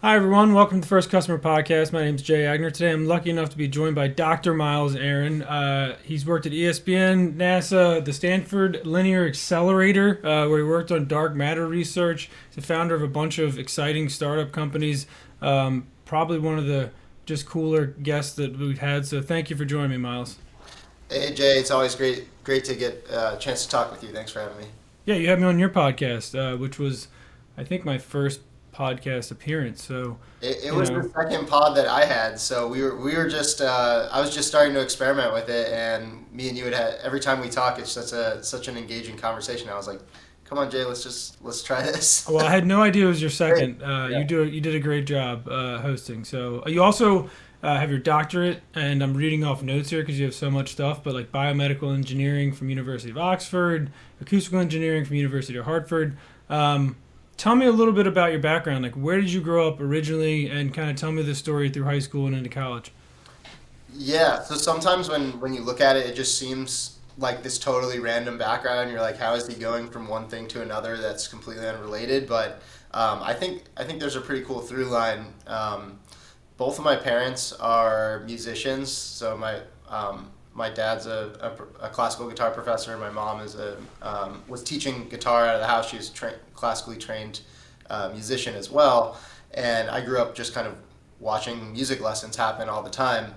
Hi, everyone. Welcome to the First Customer Podcast. My name is Jay Agner. Today, I'm lucky enough to be joined by Dr. Miles Aron. He's worked at ESPN, NASA, the Stanford Linear Accelerator, where he worked on dark matter research. He's the founder of a bunch of exciting startup companies. Probably one of the just cooler guests that we've had. So, thank you for joining me, Miles. Hey Jay, it's always great to get a chance to talk with you. Thanks for having me. Yeah, you had me on your podcast, which was, I think, my first podcast appearance. So, It you was know, the second pod that I had, so we were just I was just starting to experiment with it, and me and you had every time we talk, it's such an engaging conversation. I was like, come on Jay, let's try this. well, I had no idea it was your Great. second. Yeah. You did a great job hosting. So you also have your doctorate, and I'm reading off notes here because you have so much stuff. But like biomedical engineering from University of Oxford, acoustical engineering from University of Hartford. Tell me a little bit about your background. Like, where did you grow up originally, and kind of tell me the story through high school and into college. Yeah, so sometimes when you look at it, it just seems like this totally random background. You're like, how is he going from one thing to another that's completely unrelated? But I think there's a pretty cool through line. Both of my parents are musicians, so my dad's a classical guitar professor, and my mom was teaching guitar out of the house. She was classically trained musician as well, and I grew up just kind of watching music lessons happen all the time.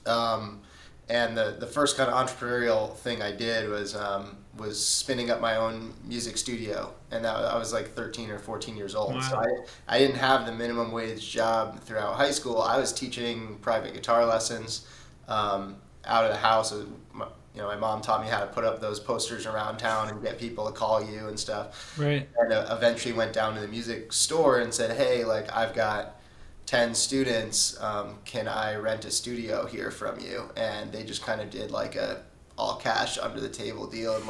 Um, and the first kind of entrepreneurial thing I did was spinning up my own music studio, and I was like 13 or 14 years old. So Wow. I didn't have the minimum wage job throughout high school. I was teaching private guitar lessons out of the house. My mom taught me how to put up those posters around town and get people to call you and stuff. Right. And eventually went down to the music store and said, "Hey, like I've got 10 students, can I rent a studio here from you?" And they just kind of did like a all cash under the table deal and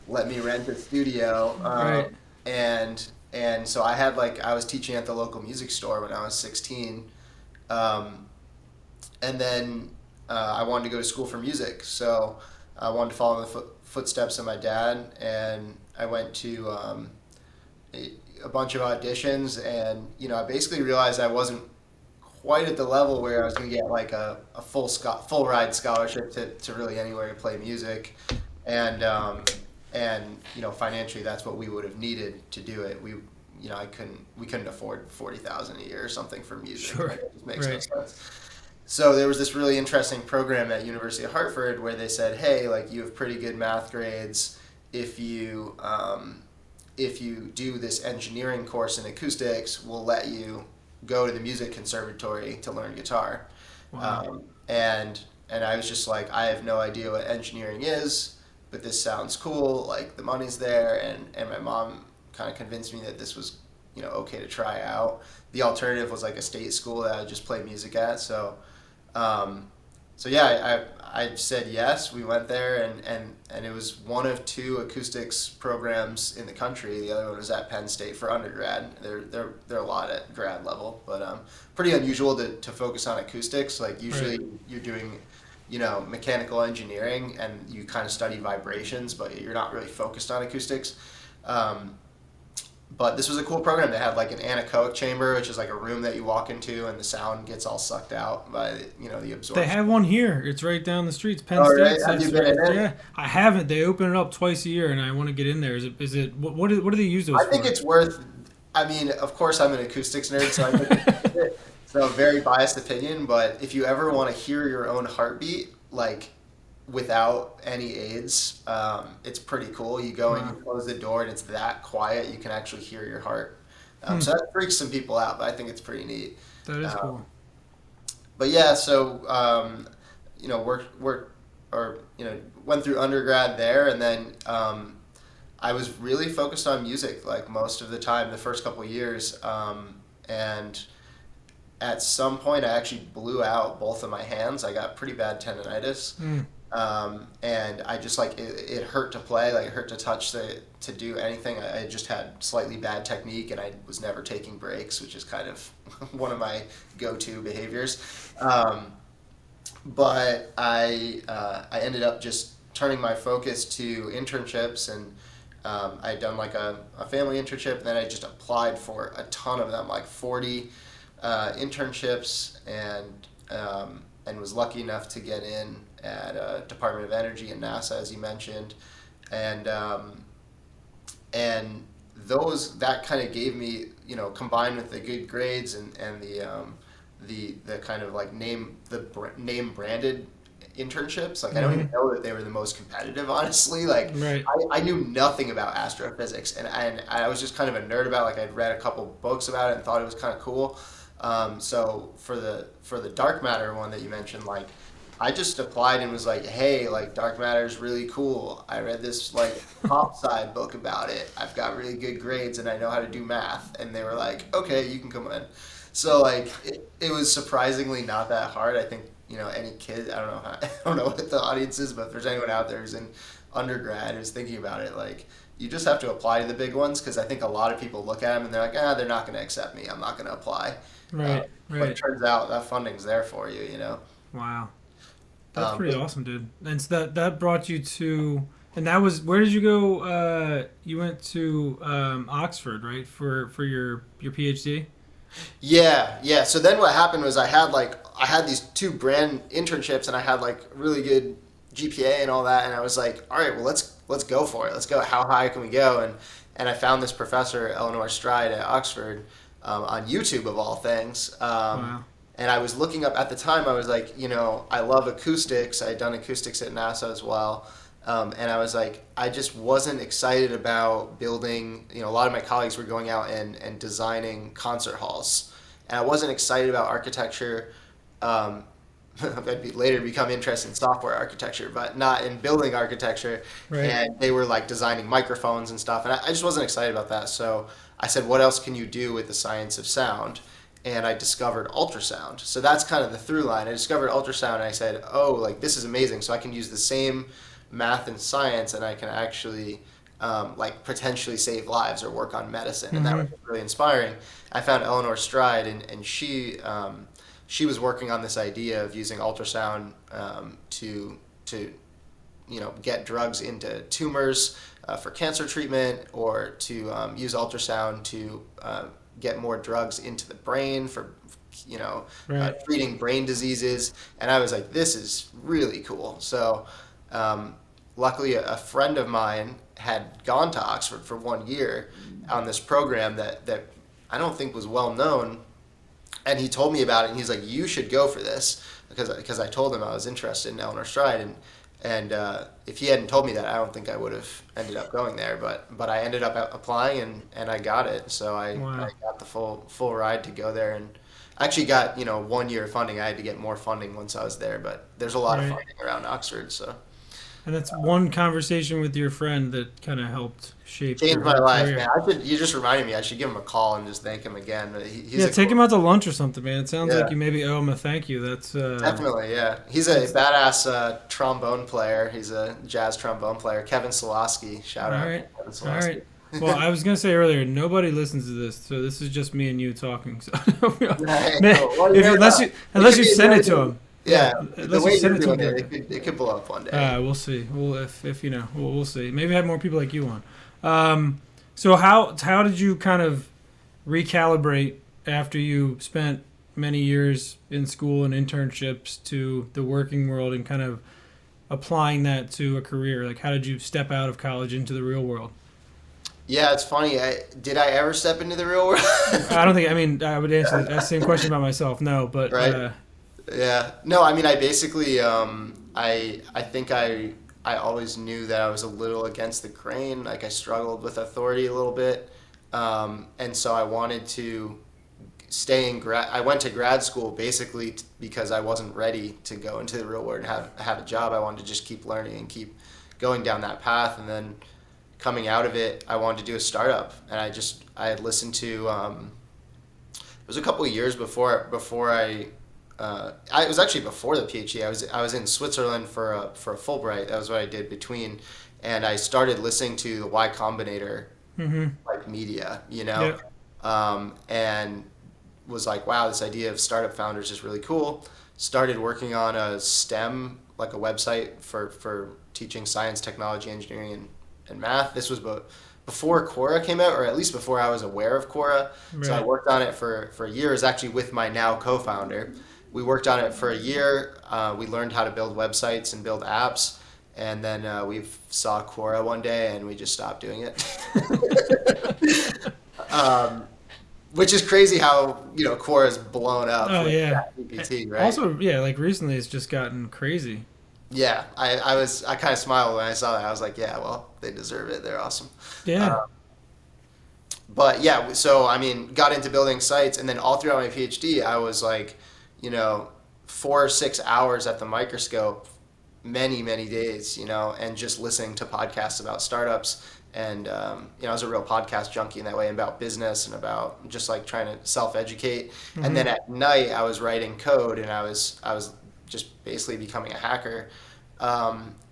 let me rent a studio. Right. And so I was teaching at the local music store when I was 16. Um, and then I wanted to go to school for music, so I wanted to follow in the footsteps of my dad, and I went to a bunch of auditions, and I basically realized I wasn't quite at the level where I was going to get like a full ride scholarship to really anywhere to play music, and financially that's what we would have needed to do it. We couldn't afford 40,000 a year or something for music. Sure. Like, it just makes no Right. sense. So there was this really interesting program at University of Hartford where they said, "Hey, like you have pretty good math grades. If you if you do this engineering course in acoustics, we'll let you go to the music conservatory to learn guitar." Wow. And I was just like, I have no idea what engineering is, but this sounds cool. Like the money's there, and my mom kind of convinced me that this was okay to try out. The alternative was like a state school that I would just play music at. Um, so yeah, I said yes. We went there, and it was one of two acoustics programs in the country. The other one was at Penn State for undergrad. They're a lot at grad level, but pretty unusual to focus on acoustics. Like Right. usually you're doing mechanical engineering and you kind of study vibrations, but you're not really focused on acoustics. Um, but this was a cool program. They had like an anechoic chamber, which is like a room that you walk into, and the sound gets all sucked out by the They absorption. have one here. It's right down the street. It's Penn All State. right, So have you it's been right. in it? Yeah, I haven't. They open it up twice a year, and I want to get in there. Is it what do they use those I think for? it's worth. I mean, of course, I'm an acoustics nerd, so I think it's worth it. So very biased opinion, but if you ever want to hear your own heartbeat, like without any aids, it's pretty cool. You go in, you Wow. close the door, and it's that quiet. You can actually hear your heart. Hmm. So that freaks some people out, but I think it's pretty neat. That is Um, cool. but yeah, so worked or went through undergrad there, and then I was really focused on music like most of the time the first couple of years, and at some point I actually blew out both of my hands. I got pretty bad tendonitis, Hmm. and I just like it hurt to play, like it hurt to touch to do anything. I just had slightly bad technique, and I was never taking breaks, which is kind of one of my go-to behaviors. Um, but I ended up just turning my focus to internships, and I had done like a family internship, and then I just applied for a ton of them, like 40 internships, and was lucky enough to get in at Department of Energy and NASA, as you mentioned, and and those that kind of gave me, combined with the good grades and the kind of like name branded internships. Like I don't even know that they were the most competitive, honestly. Like Right. I knew nothing about astrophysics, and I was just kind of a nerd about it. Like I'd read a couple books about it and thought it was kind of cool. So for the dark matter one that you mentioned, like I just applied and was like, hey, like dark matter is really cool. I read this like pop side book about it. I've got really good grades and I know how to do math. And they were like, okay, you can come in. So like it was surprisingly not that hard. I think any kid. I don't know what the audience is, but if there's anyone out there who's in undergrad who's thinking about it, like you just have to apply to the big ones, because I think a lot of people look at them and they're like, they're not going to accept me. I'm not going to apply. Right. But Right. it turns out that funding's there for you. Wow. That's Um, pretty awesome, dude. And so that brought you to, and that was, where did you go? You went to Oxford, right, for your PhD? Yeah. So then what happened was I had these two brand internships, and I had like really good GPA and all that, and I was like, all right, well let's go for it. Let's go. How high can we go? And I found this professor, Eleanor Stride at Oxford, on YouTube of all things. Wow. And I was looking up at the time. I was like, I love acoustics. I had done acoustics at NASA as well. And I was like, I just wasn't excited about building, a lot of my colleagues were going out and designing concert halls. And I wasn't excited about architecture. I'd later become interested in software architecture, but not in building architecture. Right. And they were like designing microphones and stuff. And I just wasn't excited about that. So I said, what else can you do with the science of sound? And I discovered ultrasound. So that's kind of the through line. I discovered ultrasound, and I said, oh, like this is amazing. So I can use the same math and science, and I can actually like potentially save lives or work on medicine. And that was really inspiring. I found Eleanor Stride, and she was working on this idea of using ultrasound to get drugs into tumors for cancer treatment, or to use ultrasound to get more drugs into the brain for Right. treating brain diseases. And I was like, this is really cool. So luckily a friend of mine had gone to Oxford for 1 year on this program that I don't think was well known, and he told me about it, and he's like, you should go for this, because I told him I was interested in Eleanor Stride, and if he hadn't told me that, I don't think I would have ended up going there. But I ended up applying, and I got it. So I got the full ride to go there, and I actually got 1 year of funding. I had to get more funding once I was there, but there's a lot of Right. funding around Oxford. So And that's one conversation with your friend that kind of helped shape changed your my life, career. man. You just reminded me. I should give him a call and just thank him again. He's Yeah, a take cool- him out to lunch or something, man. It sounds Yeah. like you maybe owe him a thank you. That's Definitely, yeah. He's a badass trombone player. He's a jazz trombone player. Kevin Solosky, shout all out. right. Kevin All Solosky. right. Well, I was gonna say earlier, nobody listens to this, so this is just me and you talking. So, Right. Man, Well, you never unless know. you unless It you could be send it very to good. him. Yeah, Unless the you way send you're it to doing him. it could blow up one day. We'll see. Well, if we'll see. Maybe have more people like you on. So how did you kind of recalibrate after you spent many years in school and internships to the working world, and kind of applying that to a career? Like, how did you step out of college into the real world? Yeah, it's funny. Did I ever step into the real world? I don't think. I mean, I would answer that same question about myself. No, but Right. Yeah. No, I mean, I basically, I think I always knew that I was a little against the grain. Like I struggled with authority a little bit, and so I wanted to stay in I went to grad school basically because I wasn't ready to go into the real world and have a job. I wanted to just keep learning and keep going down that path, and then coming out of it, I wanted to do a startup, and I had listened to. It was a couple of years before it was actually before the PhD. I was in Switzerland for a Fulbright. That was what I did between, and I started listening to the Y Combinator like media, and was like, wow, this idea of startup founders is really cool. Started working on a STEM, like a website for teaching science, technology, engineering, and math. This was before Quora came out, or at least before I was aware of Quora. Right. So I worked on it for years, actually with my now co-founder. We worked on it for a year. We learned how to build websites and build apps. And then we saw Quora one day and we just stopped doing it. Which is crazy how, Quora is blown up. Oh, yeah. GPT, right? Also, yeah, like recently it's just gotten crazy. Yeah, I kind of smiled when I saw that. I was like, yeah, well, they deserve it. They're awesome. Yeah. But yeah, so I mean, got into building sites, and then all throughout my PhD, I was like, 4 or 6 hours at the microscope, many days, and just listening to podcasts about startups. And I was a real podcast junkie in that way, about business and about just like trying to self-educate. Mm-hmm. And then at night, I was writing code, and I was just basically becoming a hacker.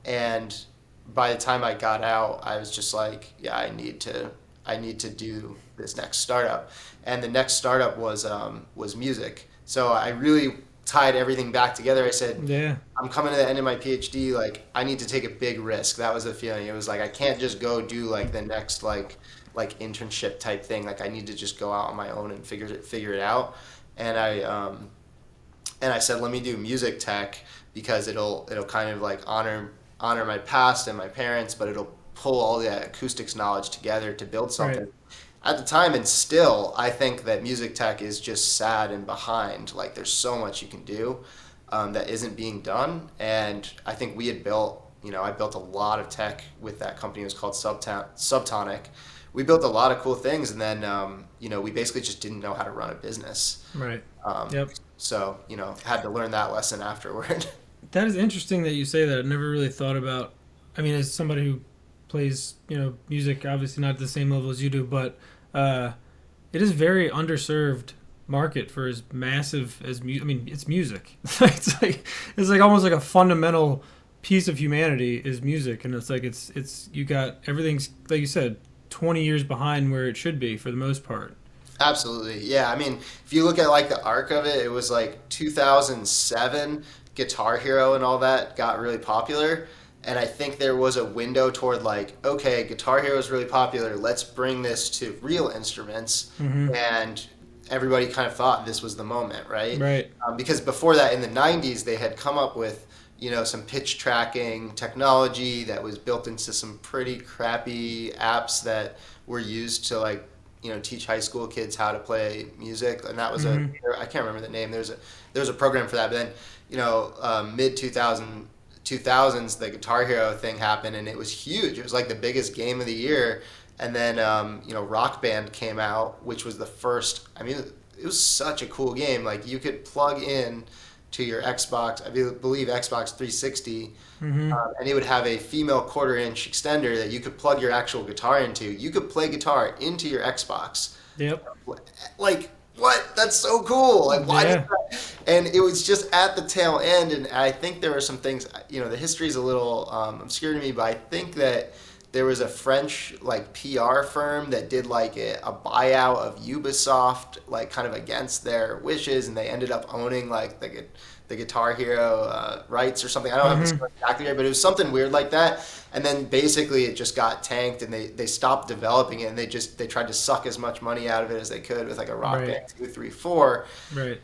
And by the time I got out, I was just like, yeah, I need to do this next startup. And the next startup was music. So I really tied everything back together. I said, yeah, I'm coming to the end of my PhD. Like, I need to take a big risk. That was the feeling. It was like, I can't just go do like the next like internship type thing. Like, I need to just go out on my own and figure it out. And I said, let me do music tech, because it'll kind of like honor my past and my parents, but it'll pull all that acoustics knowledge together to build something. Right. At the time, and still, I think that music tech is just sad and behind. Like, there's so much you can do that isn't being done. And I think we had built, I built a lot of tech with that company. It was called Subtonic. We built a lot of cool things, and then, we basically just didn't know how to run a business. Right. Yep. So, had to learn that lesson afterward. That is interesting that you say that. I've never really thought about, as somebody who plays, music, obviously not at the same level as you do, but it is very underserved market for as massive as it's music. it's like almost like a fundamental piece of humanity is music, and it's like it's you got everything's, like you said, 20 years behind where it should be for the most part. Absolutely. Yeah. If you look at like the arc of it, it was like 2007, Guitar Hero and all that got really popular. And I think there was a window toward like, okay, Guitar Hero is really popular. Let's bring this to real instruments. Mm-hmm. And everybody kind of thought this was the moment, right? Right. Because before that, in the 90s, they had come up with, some pitch tracking technology that was built into some pretty crappy apps that were used to like, teach high school kids how to play music. And that was I can't remember the name. There was a program for that. But then, mid 2000s, the Guitar Hero thing happened, and it was huge. It was like the biggest game of the year. And then, Rock Band came out, which was the first. It was such a cool game. Like, you could plug in to your Xbox, I believe Xbox 360, and it would have a female 1/4-inch extender that you could plug your actual guitar into. You could play guitar into your Xbox. Yep. Like, what? That's so cool. Like, why did that? And it was just at the tail end, and I think there were some things, the history is a little obscure to me, but I think that there was a French like PR firm that did like a buyout of Ubisoft, like kind of against their wishes, and they ended up owning like the Guitar Hero rights or something. I don't know if it's exactly right, but it was something weird like that. And then basically it just got tanked, and they stopped developing it, and they tried to suck as much money out of it as they could with like a Rock Band 2, 3, 4. Right.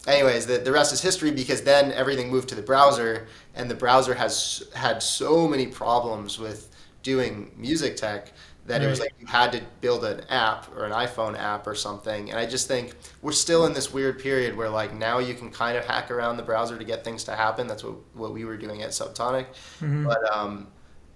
Anyways, the rest is history, because then everything moved to the browser, and the browser has had so many problems with doing music tech that it was like you had to build an app or an iPhone app or something. And I just think we're still in this weird period where like now you can kind of hack around the browser to get things to happen. That's what we were doing at Subtonic.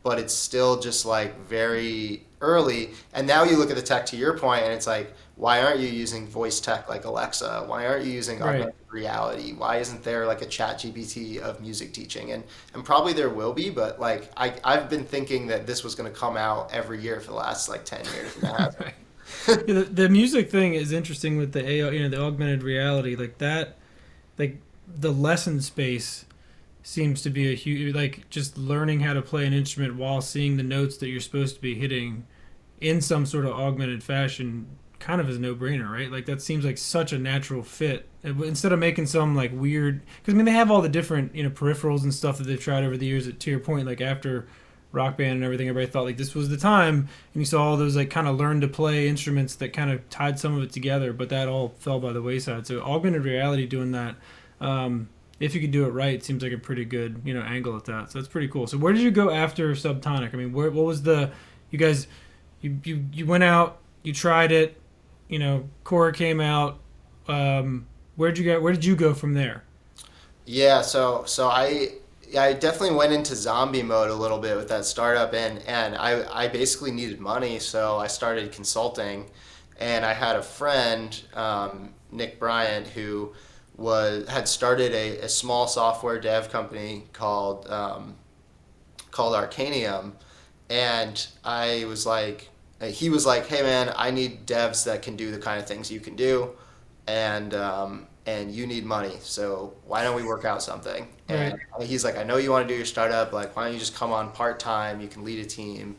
But it's still just like very early. And now you look at the tech, to your point, and it's like, why aren't you using voice tech like Alexa? Why aren't you using augmented reality? Why isn't there like a ChatGPT of music teaching? And probably there will be, but like I've been thinking that this was going to come out every year for the last like 10 years. And it hasn't. The music thing is interesting with the the augmented reality, like that, like the lesson space seems to be a huge, like just learning how to play an instrument while seeing the notes that you're supposed to be hitting in some sort of augmented fashion kind of is a no-brainer, right? Like that seems like such a natural fit. Instead of making some like weird, because they have all the different peripherals and stuff that they've tried over the years. To your point, like after Rock Band and everything, everybody thought like this was the time, and you saw all those like kind of learn to play instruments that kind of tied some of it together, but that all fell by the wayside. So augmented reality doing that, if you could do it right, seems like a pretty good angle at that. So that's pretty cool. So where did you go after Subtonic? I mean, what was you guys you went out, you tried it, Cora came out. Where did you go from there? Yeah, so I definitely went into zombie mode a little bit with that startup, and I basically needed money, so I started consulting, and I had a friend, Nick Bryant, who had started a small software dev company called Arcanium, and he was like, hey man, I need devs that can do the kind of things you can do, and you need money, so why don't we work out something? Right. And he's like, I know you want to do your startup, like why don't you just come on part-time, you can lead a team.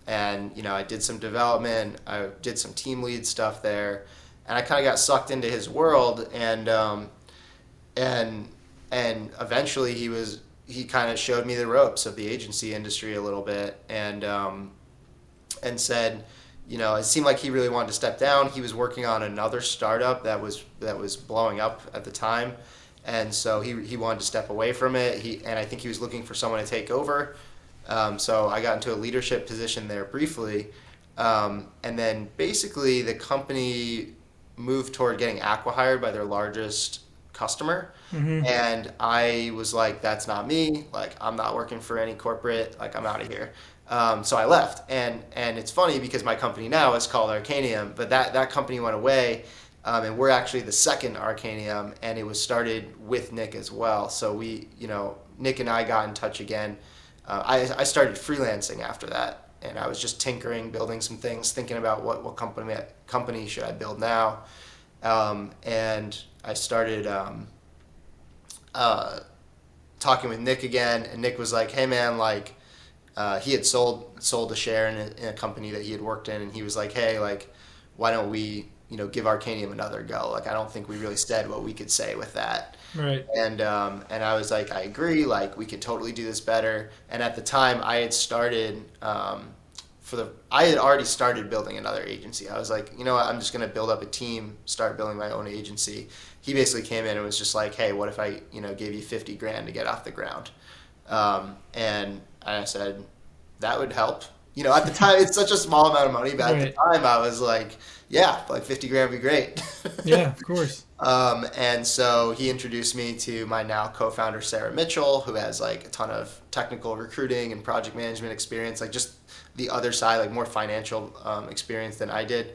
And I did some development, I did some team lead stuff there, and I kind of got sucked into his world, and eventually he kind of showed me the ropes of the agency industry a little bit, and said, it seemed like he really wanted to step down. He was working on another startup that was blowing up at the time, and so he wanted to step away from it. And I think he was looking for someone to take over. So I got into a leadership position there briefly, and then basically the company moved toward getting acqui-hired by their largest customer. Mm-hmm. And I was like, that's not me. Like, I'm not working for any corporate. Like, I'm out of here. So I left, and it's funny because my company now is called Arcanium, but that company went away, and we're actually the second Arcanium, and it was started with Nick as well. So Nick and I got in touch again. I started freelancing after that, and I was just tinkering, building some things, thinking about what company should I build now, and I started talking with Nick again, and Nick was like, hey man, like. He had sold a share in a company that he had worked in, and he was like, hey, like, why don't we, give Arcanium another go? Like, I don't think we really said what we could say with that. Right. And I was like, I agree, like, we could totally do this better. And at the time, I had started, I had already started building another agency. I was like, you know what, I'm just going to build up a team, start building my own agency. He basically came in and was just like, hey, what if I, gave you 50 grand to get off the ground? And I said, that would help. At the time, it's such a small amount of money, but at the time, I was like, yeah, like 50 grand would be great. Yeah, of course. And so he introduced me to my now co-founder, Sarah Mitchell, who has like a ton of technical recruiting and project management experience, like just the other side, like more financial experience than I did.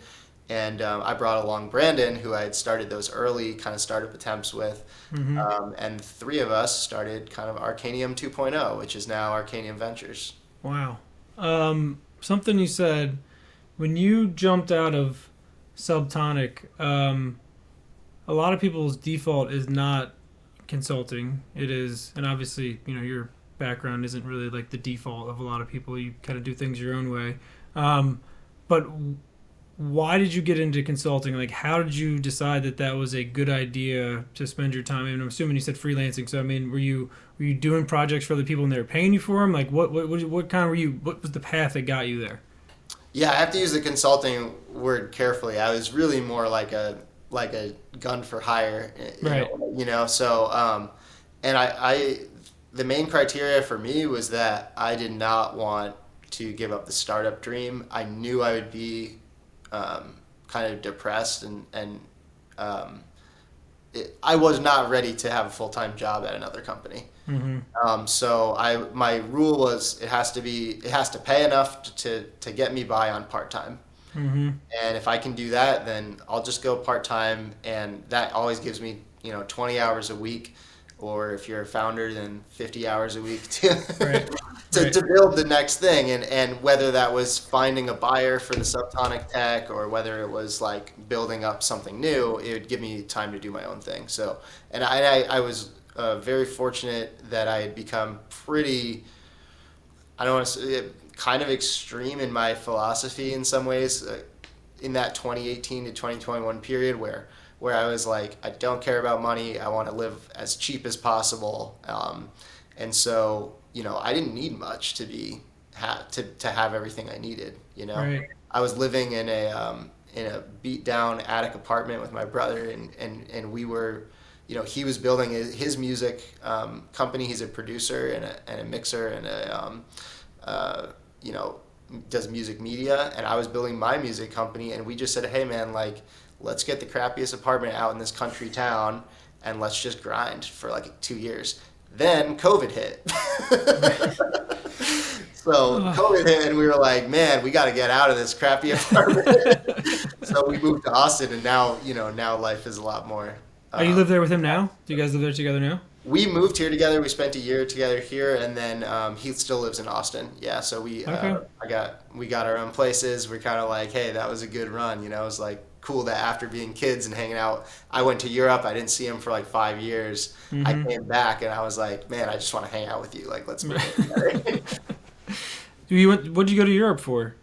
And I brought along Brandon, who I had started those early kind of startup attempts with. Mm-hmm. And three of us started kind of Arcanium 2.0, which is now Arcanium Ventures. Wow. Something you said, when you jumped out of Subtonic, a lot of people's default is not consulting. It is, and obviously, your background isn't really like the default of a lot of people. You kind of do things your own way. But why did you get into consulting? Like, how did you decide that was a good idea to spend your time? And I'm assuming you said freelancing. So, I mean, were you doing projects for other people and they were paying you for them? Like, what kind were you? What was the path that got you there? Yeah, I have to use the consulting word carefully. I was really more like a gun for hire, right? So, and I the main criteria for me was that I did not want to give up the startup dream. I knew I would be kind of depressed, and I was not ready to have a full-time job at another company. Mm-hmm. So my rule was it has to pay enough to get me by on part-time. Mm-hmm. And if I can do that, then I'll just go part-time, and that always gives me 20 hours a week, or if you're a founder, then 50 hours a week to to build the next thing. And whether that was finding a buyer for the Subtonic tech, or whether it was like building up something new, it would give me time to do my own thing. So, and I was very fortunate that I had become pretty, I don't want to say, kind of extreme in my philosophy in some ways, in that 2018 to 2021 period where I was like, I don't care about money. I want to live as cheap as possible. And so, I didn't need much to be to have everything I needed. You know, Right. I was living in a beat down attic apartment with my brother, and we were, you know, he was building his music company. He's a producer and a mixer and you know, does music media, and I was building my music company, and we just said, hey man, like, let's get the crappiest apartment out in this country town and let's just grind for like 2 years. Then COVID hit. So COVID hit, and we were like, man, we got to get out of this crappy apartment. So we moved to Austin, and now, you know, now life is a lot more. Oh, you live there with him now? Do you guys live there together now? We moved here together. We spent a year together here, and then he still lives in Austin. Yeah, so we got our own places. We're kind of like, hey, that was a good run. You know, it was like cool that after being kids and hanging out, I went to Europe. I didn't see him for like 5 years. I came back, and I was like, man, I just want to hang out with you. Like, let's move together. What did you go to Europe for?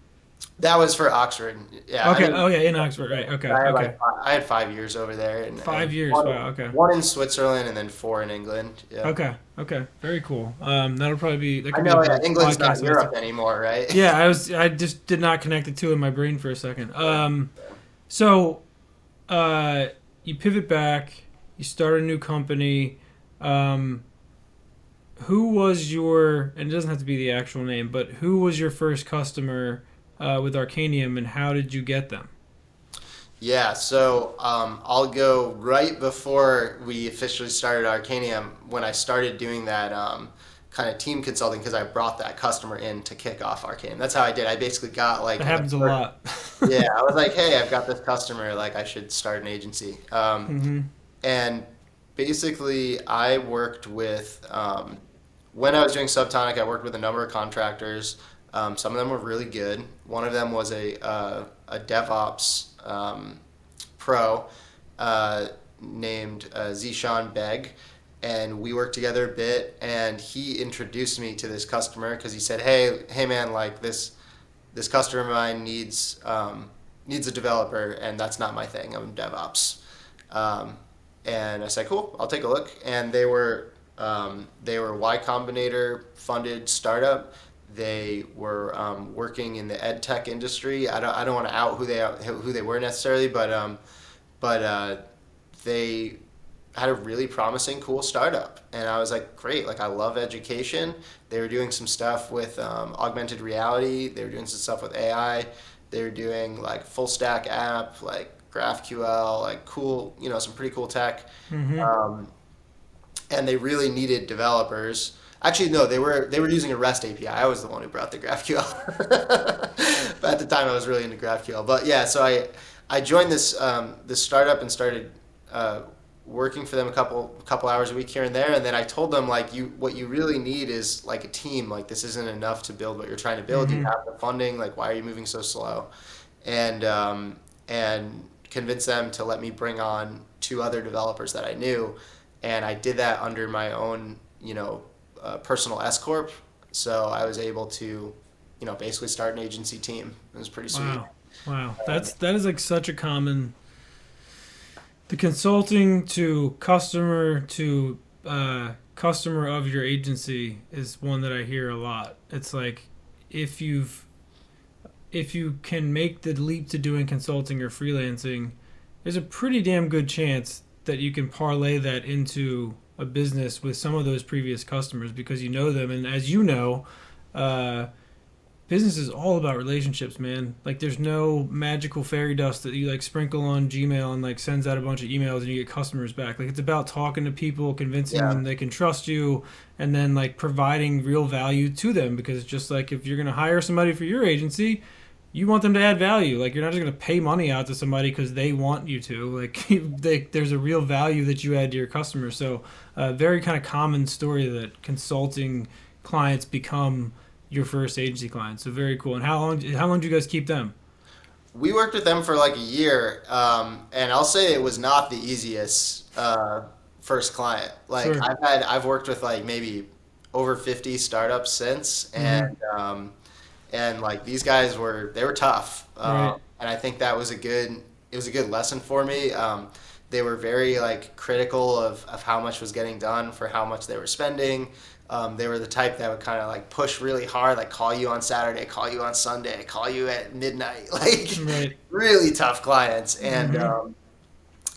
That was for Oxford. Yeah. Okay. I mean, Oh yeah, in Oxford. Right. Okay. I had 5 years over there. And 5 years. One, Wow. Okay. One in Switzerland and then 4 in England. Yeah. Okay. Very cool. That'll probably be. That I could know. be a Yeah, England's not podcast Europe anymore, right? Yeah, I just did not connect the two in my brain for a second. So, you pivot back. You start a new company. Who was your, and it doesn't have to be the actual name, but who was your first customer with Arcanium, and how did you get them? Yeah, so I'll go right before we officially started Arcanium, when I started doing that kind of team consulting, because I brought that customer in to kick off Arcanium. That's how I did. I basically got like... That happens a lot. Yeah, I was like, hey, I've got this customer, like I should start an agency. And basically I worked with... when I was doing Subtonic, I worked with a number of contractors. Some of them were really good. One of them was a DevOps pro named Zishan Beg, and we worked together a bit. And he introduced me to this customer because he said, "Hey man, like this customer of mine needs a developer, and that's not my thing. I'm DevOps." And I said, "Cool, I'll take a look." And they were Y Combinator funded startup. They were working in the ed tech industry. I don't want to out who they were necessarily, but they had a really promising, cool startup. And I was like, great, like I love education. They were doing some stuff with augmented reality. They were doing some stuff with AI. They were doing like full stack app, like GraphQL, like cool, you know, some pretty cool tech. And they really needed developers. Actually, no, they were using a REST API. I was the one who brought the GraphQL. But at the time, I was really into GraphQL. But yeah, so I joined this startup and started working for them a couple hours a week here and there. And then I told them, like, what you really need is like a team. Like, this isn't enough to build what you're trying to build. You have the funding. Like, why are you moving so slow? And convinced them to let me bring on 2 other developers that I knew. And I did that under my own, you know, personal S corp. So I was able to, you know, basically start an agency team. It was pretty sweet. Wow. That is like such a common. The consulting to customer of your agency is one that I hear a lot. It's like if you can make the leap to doing consulting or freelancing, there's a pretty damn good chance that you can parlay that into a business with some of those previous customers because you know them. And as you know, business is all about relationships, man. Like there's no magical fairy dust that you like sprinkle on Gmail and like sends out a bunch of emails and you get customers back. Like it's about talking to people, convincing them they can trust you, and then like providing real value to them, because it's just like if you're going to hire somebody for your agency, you want them to add value. Like you're not just going to pay money out to somebody because they want you to. Like there's a real value that you add to your customers. So very kind of common story that consulting clients become your first agency client. So very cool. And how long do you guys keep them? We worked with them for like a year, and I'll say it was not the easiest first client. Like Sure. I've worked with like maybe over 50 startups since, and like these guys were tough, Right. and I think that was a good lesson for me. They were very like critical of how much was getting done for how much they were spending. They were the type that would kind of like push really hard, like call you on Saturday, call you on Sunday, call you at midnight, like Right. really tough clients. Mm-hmm.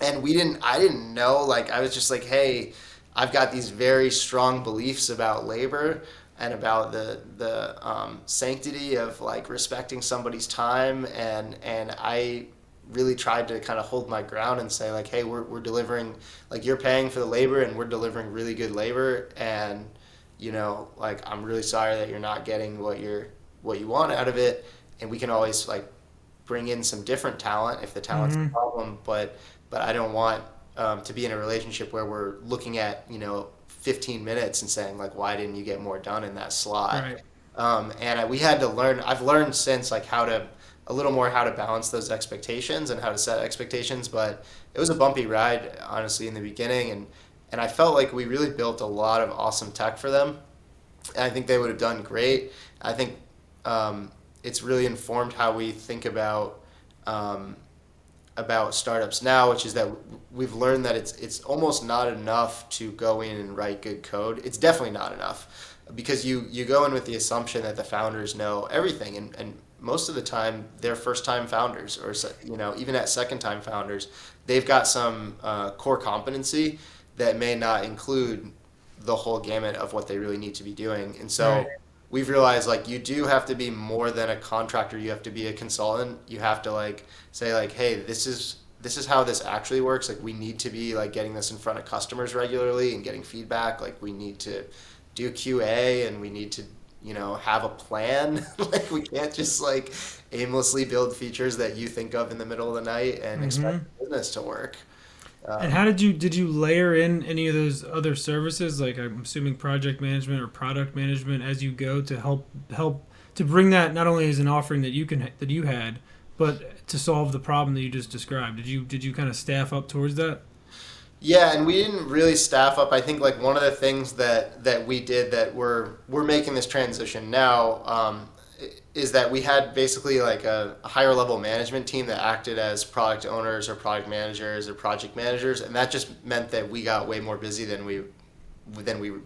And I didn't know, like I was just like, hey, I've got these very strong beliefs about labor and about the sanctity of like respecting somebody's time, and I really tried to kind of hold my ground and say like, hey, we're delivering, like you're paying for the labor and we're delivering really good labor, and like I'm really sorry that you're not getting what you want out of it, and we can always like bring in some different talent if the talent's a Mm-hmm. problem, but I don't want to be in a relationship where we're looking at 15 minutes and saying like, why didn't you get more done in that slot? Right. We had to learn. I've learned since like a little more how to balance those expectations and how to set expectations, but it was a bumpy ride honestly in the beginning, and I felt like we really built a lot of awesome tech for them, and I think they would have done great. I think it's really informed how we think um, about startups now, which is that we've learned that it's almost not enough to go in and write good code. It's definitely not enough because you go in with the assumption that the founders know everything, and most of the time they're first time founders, or even at second time founders, they've got some core competency that may not include the whole gamut of what they really need to be doing. And so Right. we've realized like you do have to be more than a contractor. You have to be a consultant. You have to like say like, hey, this is how this actually works. Like we need to be like getting this in front of customers regularly and getting feedback. Like we need to do QA, and we need to have a plan. Like we can't just like aimlessly build features that you think of in the middle of the night and expect Mm-hmm. the business to work. And Um, how did you layer in any of those other services, like I'm assuming project management or product management, as you go to help to bring that not only as an offering that you had, but to solve the problem that you just described? Did you kind of staff up towards that? Yeah, and we didn't really staff up. I think like one of the things that we did that we're making this transition now, is that we had basically like a higher level management team that acted as product owners or product managers or project managers, and that just meant that we got way more busy than we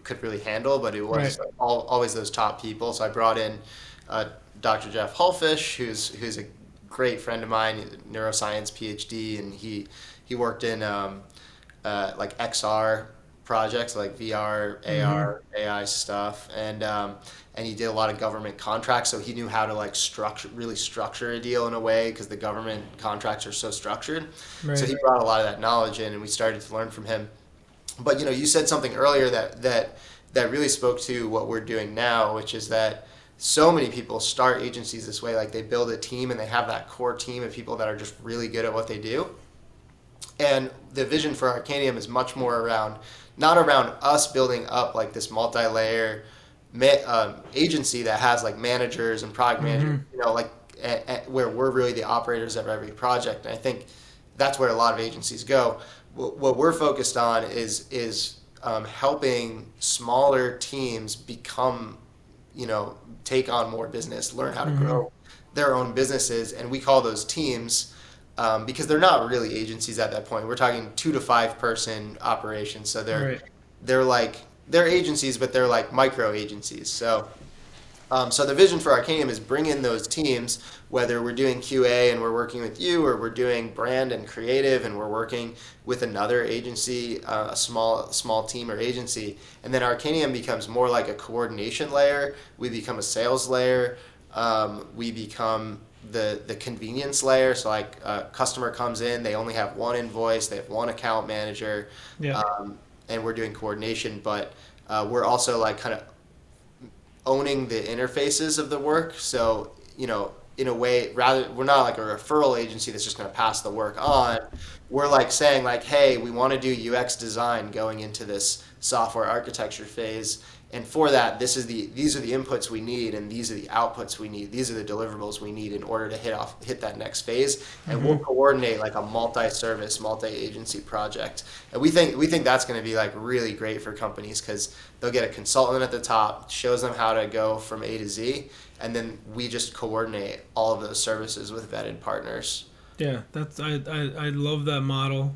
could really handle. But it Right. was always those top people. So I brought in Dr. Jeff Hullfish, who's a great friend of mine, he's a neuroscience PhD, and he worked in like XR projects, like VR, Mm-hmm. AR, AI stuff, and he did a lot of government contracts, so he knew how to like really structure a deal in a way because the government contracts are so structured. So Right. he brought a lot of that knowledge in, and we started to learn from him. But you said something earlier that really spoke to what we're doing now, which is that so many people start agencies this way. Like they build a team and they have that core team of people that are just really good at what they do. And the vision for Arcanium is much more around, not around us building up like this multi-layer agency that has like managers and product managers, Mm-hmm. like where we're really the operators of every project. And I think that's where a lot of agencies go. What we're focused on is helping smaller teams become, take on more business, learn how to Mm-hmm. grow their own businesses, and we call those teams, because they're not really agencies at that point. We're talking 2 to 5 person operations, so Right. they're agencies, but they're like micro agencies. So the vision for Arcanium is bring in those teams, whether we're doing QA and we're working with you, or we're doing brand and creative and we're working with another agency, a small team or agency, and then Arcanium becomes more like a coordination layer. We become a sales layer. We become the convenience layer. So like a customer comes in, they only have one invoice, they have one account manager, Yeah. and we're doing coordination, but we're also like kind of owning the interfaces of the work. So, in a way, rather, we're not like a referral agency that's just going to pass the work on. We're like saying like, hey, we want to do UX design going into this software architecture phase. And for that, these are the inputs we need, and these are the outputs we need. These are the deliverables we need in order to hit that next phase. And we'll Mm-hmm. coordinate like a multi-service, multi-agency project. And we think that's going to be like really great for companies because they'll get a consultant at the top, shows them how to go from A to Z, and then we just coordinate all of those services with vetted partners. Yeah. I love that model.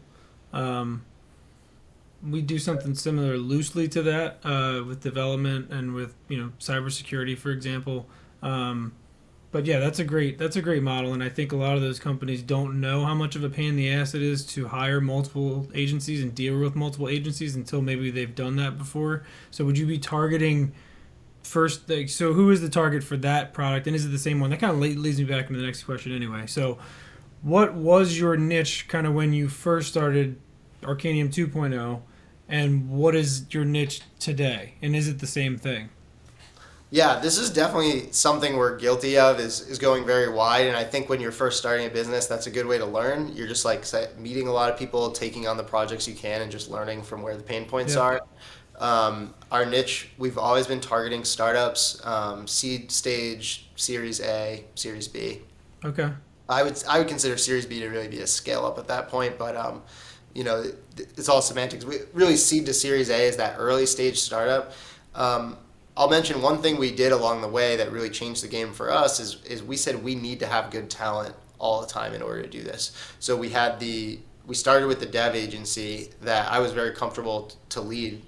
We do something similar loosely to that with development and with cybersecurity, for example. But yeah, that's a great model, and I think a lot of those companies don't know how much of a pain in the ass it is to hire multiple agencies and deal with multiple agencies until maybe they've done that before. So would you be targeting first? Like, so who is the target for that product, and is it the same one? That kind of leads me back into the next question anyway. So what was your niche kind of when you first started Arcanium 2.0, and what is your niche today, and is it the same thing? Yeah, this is definitely something we're guilty of is going very wide. And I think when you're first starting a business, that's a good way to learn. You're just like meeting a lot of people, taking on the projects you can, and just learning from where the pain points Yeah. are. Our niche, we've always been targeting startups, seed stage, Series A, Series B. Okay. I would consider Series B to really be a scale up at that point, but it's all semantics. We really seed to Series A is that early stage startup. I'll mention one thing we did along the way that really changed the game for us is we said we need to have good talent all the time in order to do this. So we started with the dev agency that I was very comfortable to lead.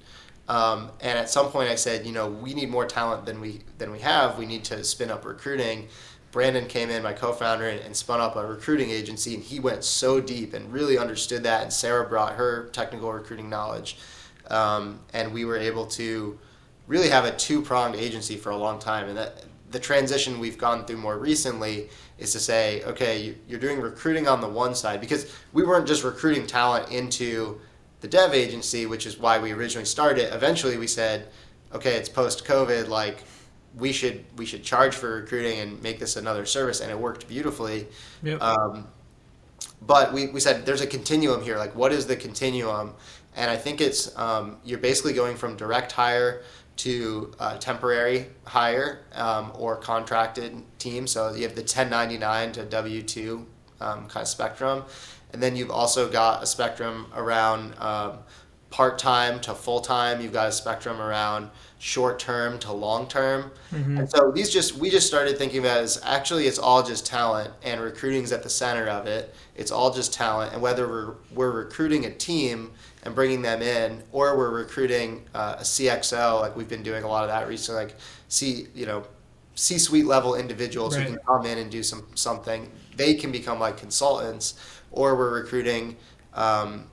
And at some point I said, we need more talent than we have. We need to spin up recruiting. Brandon came in, my co-founder, and spun up a recruiting agency, and he went so deep and really understood that. And Sarah brought her technical recruiting knowledge, and we were able to really have a two-pronged agency for a long time. And that the transition we've gone through more recently is to say, okay, you're doing recruiting on the one side, because we weren't just recruiting talent into the dev agency, which is why we originally started. Eventually we said, okay, it's post-COVID, like we should charge for recruiting and make this another service, and it worked beautifully. Yep. But we said there's a continuum here. Like, what is the continuum? And I think it's you're basically going from direct hire to temporary hire or contracted team. So you have the 1099 to W-2 kind of spectrum. And then you've also got a spectrum around part-time to full-time. You've got a spectrum around short-term to long-term. Mm-hmm. And so we just started thinking about it as actually it's all just talent, and recruiting's at the center of it. It's all just talent, and whether we're recruiting a team and bringing them in, or we're recruiting a CXO, like we've been doing a lot of that recently, like C-suite level individuals Right. who can come in and do something. They can become like consultants, or we're recruiting an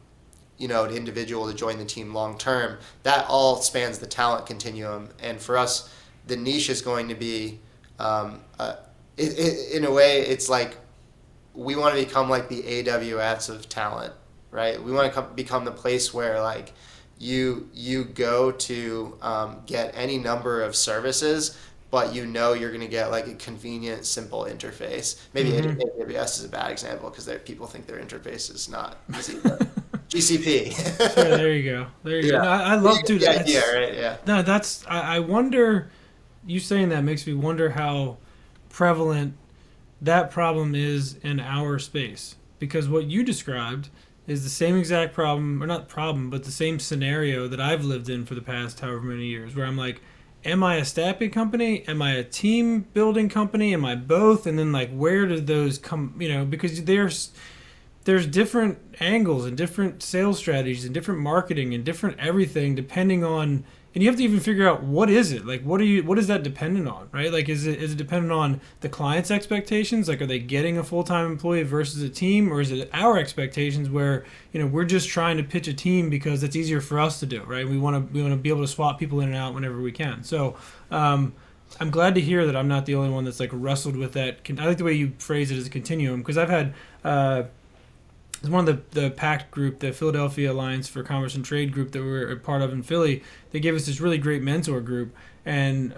individual to join the team long term. That all spans the talent continuum, and for us, the niche is going to be, in a way, it's like we want to become like the AWS of talent, right? We want to become the place where like you go to get any number of services, but you're going to get like a convenient, simple interface. Maybe Mm-hmm. AWS is a bad example because people think their interface is not easy. But GCP. Sure, there you go. There you go. Yeah. No, I love the that. idea, right? Yeah. No, I wonder, you saying that makes me wonder how prevalent that problem is in our space. Because what you described is the same exact problem, or not problem, but the same scenario that I've lived in for the past however many years, where I'm like, am I a staffing company? Am I a team building company? Am I both? And then like, where do those come, because there's different angles and different sales strategies and different marketing and different everything depending on, and you have to even figure out what is it, like what is that dependent on, right? Like is it dependent on the client's expectations, like are they getting a full-time employee versus a team, or is it our expectations where we're just trying to pitch a team because it's easier for us to do, right? We want to be able to swap people in and out whenever we can. So I'm glad to hear that I'm not the only one that's like wrestled with that. I like the way you phrase it as a continuum, because I've had it's one of the PACT group, the Philadelphia Alliance for Commerce and Trade group that we're a part of in Philly. They gave us this really great mentor group, and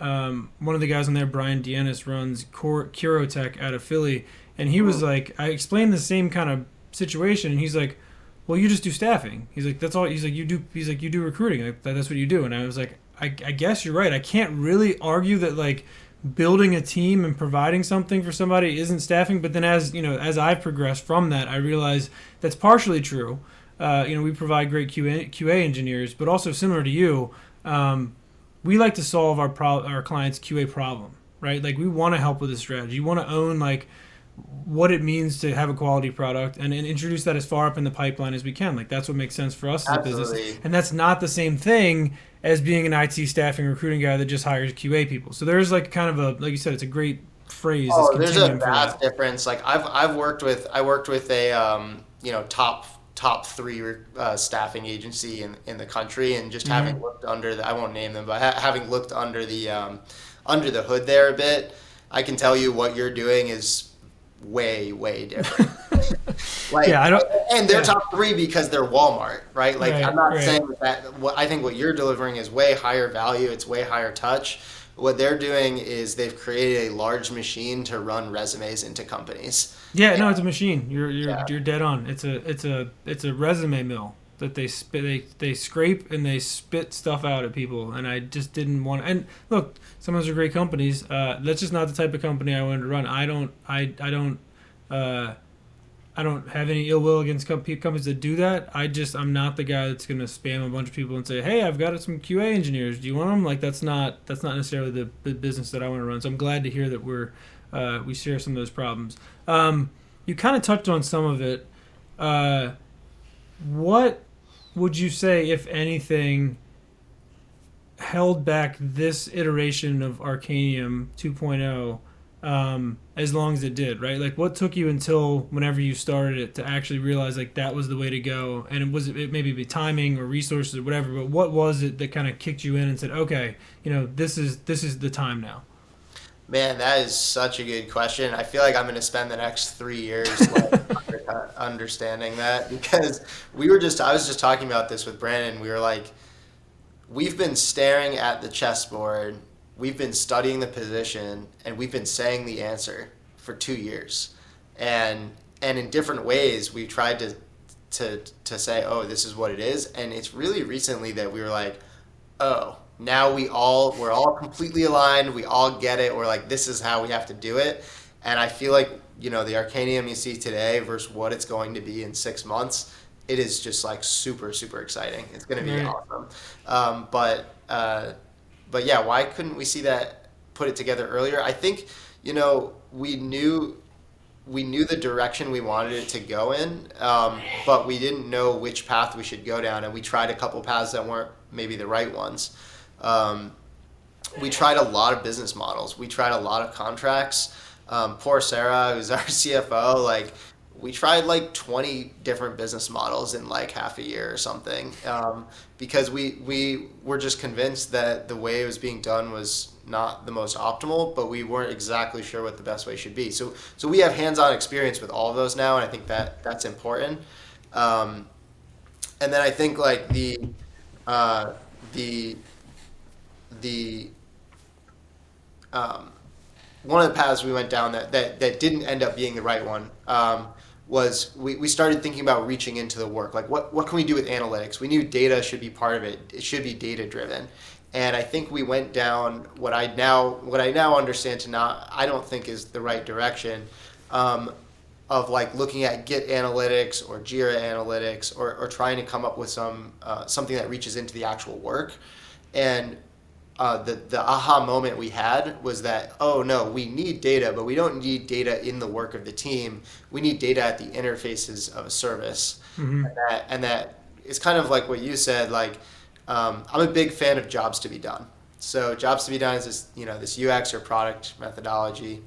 one of the guys on there, Brian Dienis, runs Curotech out of Philly, and he was like, I explained the same kind of situation, and he's like, well, you just do staffing. He's like, that's all. He's like, you do recruiting. Like, that's what you do. And I was like, I guess you're right. I can't really argue that like building a team and providing something for somebody isn't staffing. But then as I've progressed from that, I realize that's partially true. We provide great QA engineers, but also similar to you, we like to solve our clients' QA problem, right? Like we want to help with the strategy. You want to own like what it means to have a quality product and introduce that as far up in the pipeline as we can. Like that's what makes sense for us as a business. Absolutely. And that's not the same thing as being an IT staffing recruiting guy that just hires QA people. So there's like kind of a, like you said, it's a great phrase. Oh, It's there's a continuum for vast that. difference. Like I worked with a top three staffing agency in the country, and just having Hmm. looked under I won't name them, but having looked under the hood there a bit, I can tell you what you're doing is way different. Like, Yeah, I don't. and they're Yeah, top three because they're Walmart, right? Like, I'm right, not right. saying what I think what you're delivering is way higher value, it's way higher touch. What they're doing is they've created a large machine to run resumes into companies. Yeah, And, no, it's a machine. yeah, You're dead on. It's a resume mill that they spit they scrape and they spit stuff out at people. And I just didn't want. And look, some of those are great companies. That's just not the type of company I wanted to run. Uh, I don't have any ill will against companies that do that. I'm not the guy that's gonna spam a bunch of people and say, "Hey, I've got some QA engineers. Do you want them?" Like that's not necessarily the business that I want to run. So I'm glad to hear that we share some of those problems. You kind of touched on some of it. What would you say, if anything, held back this iteration of Arcanium 2.0 as long as it did, right? Like, what took you until whenever you started it to actually realize like that was the way to go? And it maybe be timing or resources or whatever, but what was it that kind of kicked you in and said, okay, this is the time now? man, that is such a good question. I feel like I'm going to spend the next 3 years like understanding that, because I was just talking about this with Brandon. We were like, we've been staring at the chessboard, we've been studying the position, and we've been saying the answer for 2 years. And in different ways, we've tried to say, oh, this is what it is. And it's really recently that we were like, oh, now we're all completely aligned. We all get it. We're like, this is how we have to do it. And I feel like, the Arcanium you see today versus what it's going to be in 6 months, it is just like super exciting. It's going to be Right. awesome. But yeah, why couldn't we see that, put it together earlier? I think, we knew the direction we wanted it to go in, but we didn't know which path we should go down, and we tried a couple paths that weren't maybe the right ones. Um, we tried a lot of business models. We tried a lot of contracts. Poor Sarah, who's our CFO, like we tried like 20 different business models in like half a year or something, because we were just convinced that the way it was being done was not the most optimal, but we weren't exactly sure what the best way should be. So we have hands-on experience with all of those now, and I think that's important. Um, and then I think like uh, the the um, one of the paths we went down that didn't end up being the right one, was we started thinking about reaching into the work. Like, what can we do with analytics? We knew data should be part of it. It should be data driven. And I think we went down what I now understand to not, I don't think is the right direction, of like looking at Git analytics or Jira analytics, or trying to come up with something that reaches into the actual work. And the aha moment we had was that, oh no, we need data, but we don't need data in the work of the team. We need data at the interfaces of a service. Hmm. And that is kind of like what you said. Like, I'm a big fan of jobs to be done. So jobs to be done is this UX or product methodology.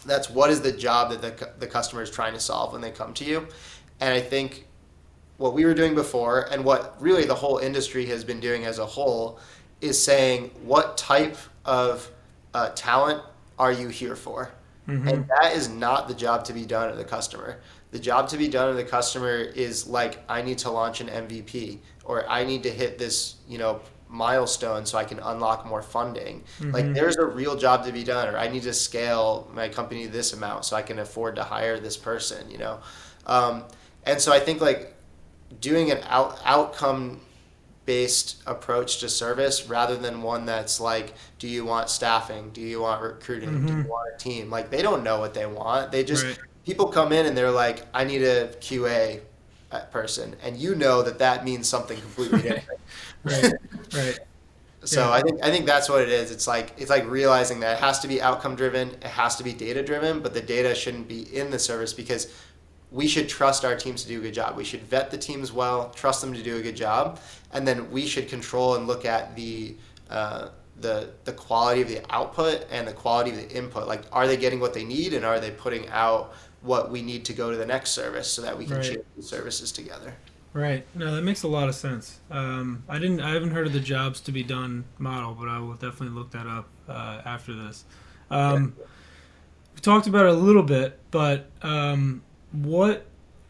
That's what is the job that the customer is trying to solve when they come to you. And I think what we were doing before, and what really the whole industry has been doing as a whole, is saying, what type of talent are you here for? Hmm. And that is not the job to be done at the customer. The job to be done at the customer is like, I need to launch an MVP, or I need to hit this, milestone so I can unlock more funding. Like, Hmm. there's a real job to be done, or I need to scale my company this amount so I can afford to hire this person. And so I think like doing an outcome based approach to service, rather than one that's like, do you want staffing, do you want recruiting, do you Hmm. want a team? Like, they don't know what they want. They just, Right. people come in and they're like, I need a QA person, and that means something completely different. Right. Right. So Yeah. I think that's what it is. It's like realizing that it has to be outcome driven, it has to be data driven, but the data shouldn't be in the service because we should trust our teams to do a good job. We should vet the teams well, trust them to do a good job, and then we should control and look at the quality of the output and the quality of the input. Like, are they getting what they need, and are they putting out what we need to go to the next service so that we can Right. share the services together? Right. No, that makes a lot of sense. I haven't heard of the jobs to be done model, but I will definitely look that up after this. Yeah. We talked about it a little bit, but what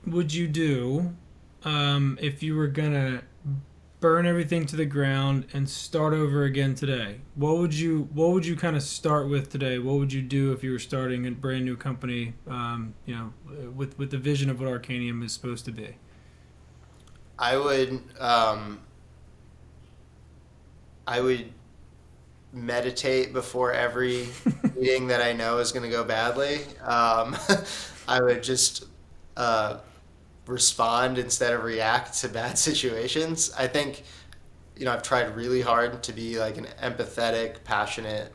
would you do if you were gonna burn everything to the ground and start over again today? What would you kind of start with today? What would you do if you were starting a brand new company? With the vision of what Arcanium is supposed to be. I would I would meditate before every meeting that I know is going to go badly. I would just uh, respond instead of react to bad situations. I think, I've tried really hard to be like an empathetic, passionate,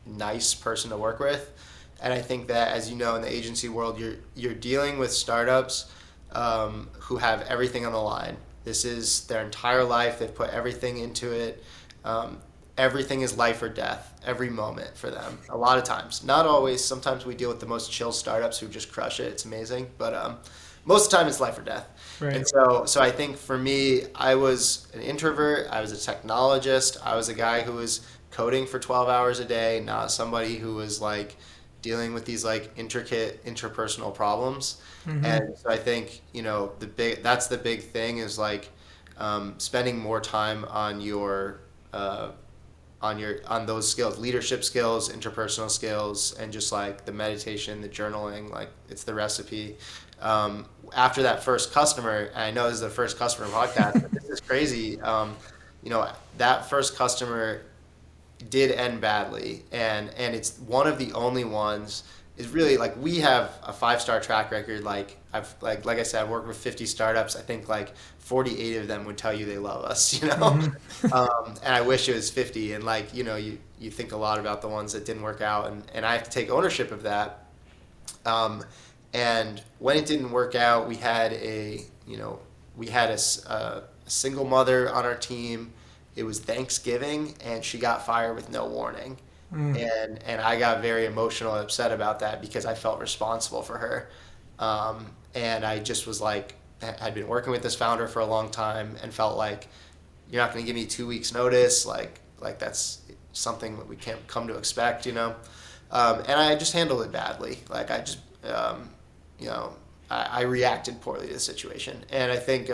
nice person to work with. And I think that, as you know, in the agency world, you're dealing with startups who have everything on the line. This is their entire life. They've put everything into it. Um, Everything is life or death every moment for them. A lot of times, not always. Sometimes we deal with the most chill startups who just crush it. It's amazing, but most of the time it's life or death. Right. And so I think for me, I was an introvert. I was a technologist. I was a guy who was coding for 12 hours a day, not somebody who was like dealing with these like intricate interpersonal problems. Mm-hmm. And so I think, that's the big thing is like spending more time uh, on those skills, leadership skills, interpersonal skills, and just like the meditation, the journaling, like it's the recipe. After that first customer, and I know this is the first customer podcast, but this is crazy. That first customer did end badly, and it's one of the only ones. Is really like we have a 5-star track record. Like like I said, I've worked with 50 startups. I think like 48 of them would tell you they love us. Mm-hmm. And I wish it was 50. And like you think a lot about the ones that didn't work out, and I have to take ownership of that. And when it didn't work out, we had a single mother on our team. It was Thanksgiving, and she got fired with no warning. Mm. And I got very emotional and upset about that because I felt responsible for her. And I just was like, I'd been working with this founder for a long time and felt like, you're not going to give me 2 weeks notice. Like that's something that we can't come to expect. And I just handled it badly. Like I reacted poorly to the situation. And I think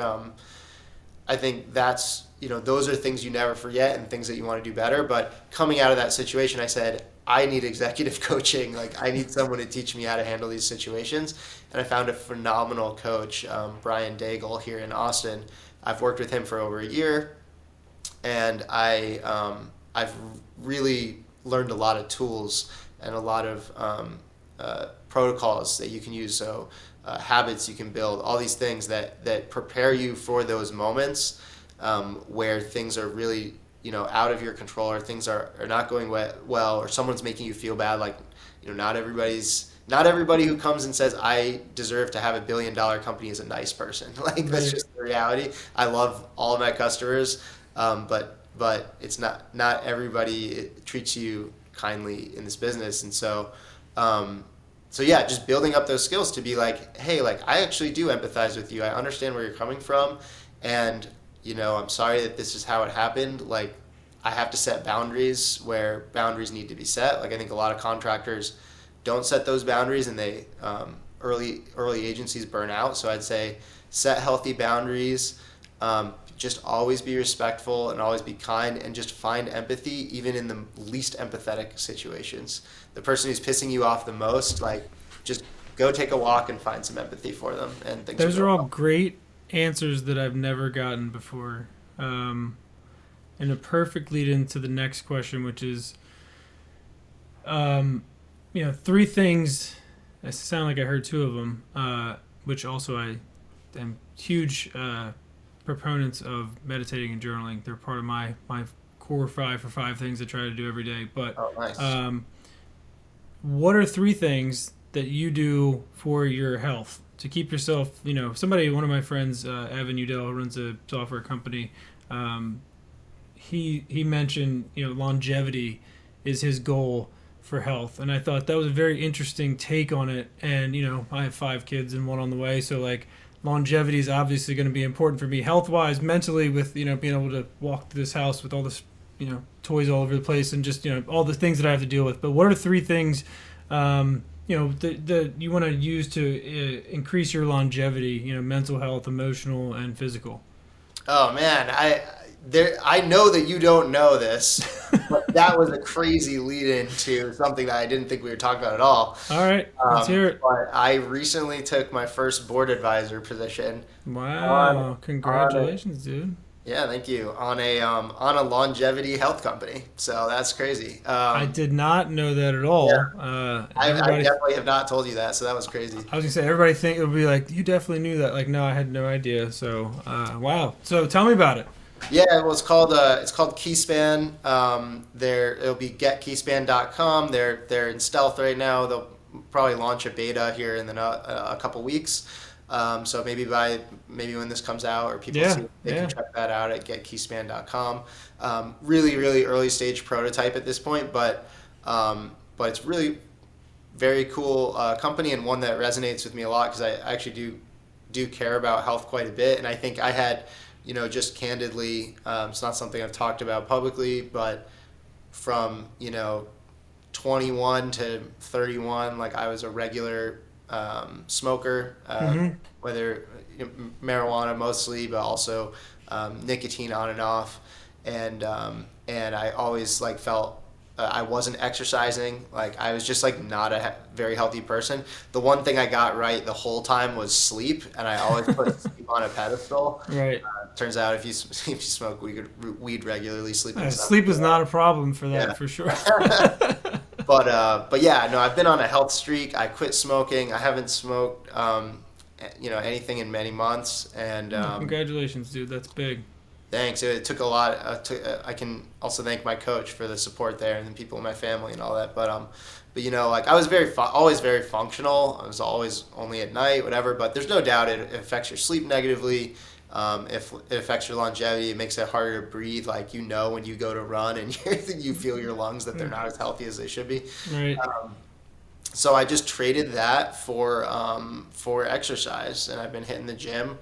that's, those are things you never forget and things that you want to do better. But coming out of that situation, I said, I need executive coaching. Like, I need someone to teach me how to handle these situations. And I found a phenomenal coach, Brian Daigle, here in Austin. I've worked with him for over a year, and I've really learned a lot of tools and a lot of protocols that you can use. So habits you can build, all these things that prepare you for those moments where things are really out of your control, or things are not going well, or someone's making you feel bad. Like not everybody who comes and says I deserve to have $1 billion company is a nice person. Like that's just the reality. I love all of my customers, but it's not everybody treats you kindly in this business. And so yeah, just building up those skills to be like, hey, like I actually do empathize with you. I understand where you're coming from, and I'm sorry that this is how it happened. Like I have to set boundaries where boundaries need to be set. Like I think a lot of contractors don't set those boundaries, and they early agencies burn out. So I'd say set healthy boundaries. Just always be respectful and always be kind, and just find empathy even in the least empathetic situations. The person who's pissing you off the most, like just go take a walk and find some empathy for them, and things Those will are go all well. great answers that I've never gotten before. And a perfect lead into the next question, which is, 3 things. I sound like I heard 2 of them, which also I am huge proponents of meditating and journaling. They're part of my core five for five things I try to do every day. But Oh, nice. what are three things that you do for your health to keep yourself, one of my friends, Evan Udell, runs a software company. He mentioned, longevity is his goal for health. And I thought that was a very interesting take on it. And, I have 5 kids and one on the way. So like longevity is obviously going to be important for me health wise, mentally with, being able to walk through this house with all this, toys all over the place and just, all the things that I have to deal with. But what are 3 things, that you want to use to increase your longevity, mental health, emotional, and physical? Oh man, I know that you don't know this, but that was a crazy lead-in to something that I didn't think we were talking about at all. All right, let's hear it. But I recently took my first board advisor position. Wow, congratulations, dude. Yeah, thank you. On a longevity health company. So that's crazy. I did not know that at all. Yeah. I definitely have not told you that, so that was crazy. I was gonna say everybody think it would be like you definitely knew that. Like no, I had no idea. So wow. So tell me about it. Yeah, well, it's called Keyspan. It'll be getkeyspan.com. They're in stealth right now. They'll probably launch a beta here in a couple weeks. So maybe when this comes out or people see it, they can check that out at getkeyspan.com. Really, really early stage prototype at this point, but it's really very cool company and one that resonates with me a lot because I actually do care about health quite a bit, and I think I had. Just candidly, it's not something I've talked about publicly, but from, 21 to 31, like I was a regular smoker, whether marijuana mostly, but also nicotine on and off. And I always like felt I wasn't exercising. Like I was just like not a very healthy person. The one thing I got right the whole time was sleep, and I always put sleep on a pedestal. Right. Turns out if you smoke weed regularly, sleep is not a problem for that for sure. But yeah, no, I've been on a health streak. I quit smoking. I haven't smoked anything in many months, and congratulations, dude. That's big. Thanks. It took a lot. I can also thank my coach for the support there, and the people in my family and all that. But like I was always very functional. I was always only at night, whatever. But there's no doubt it affects your sleep negatively. If it affects your longevity, it makes it harder to breathe. Like when you go to run and you feel your lungs that they're not as healthy as they should be. Right. So I just traded that for exercise, and I've been hitting the gym.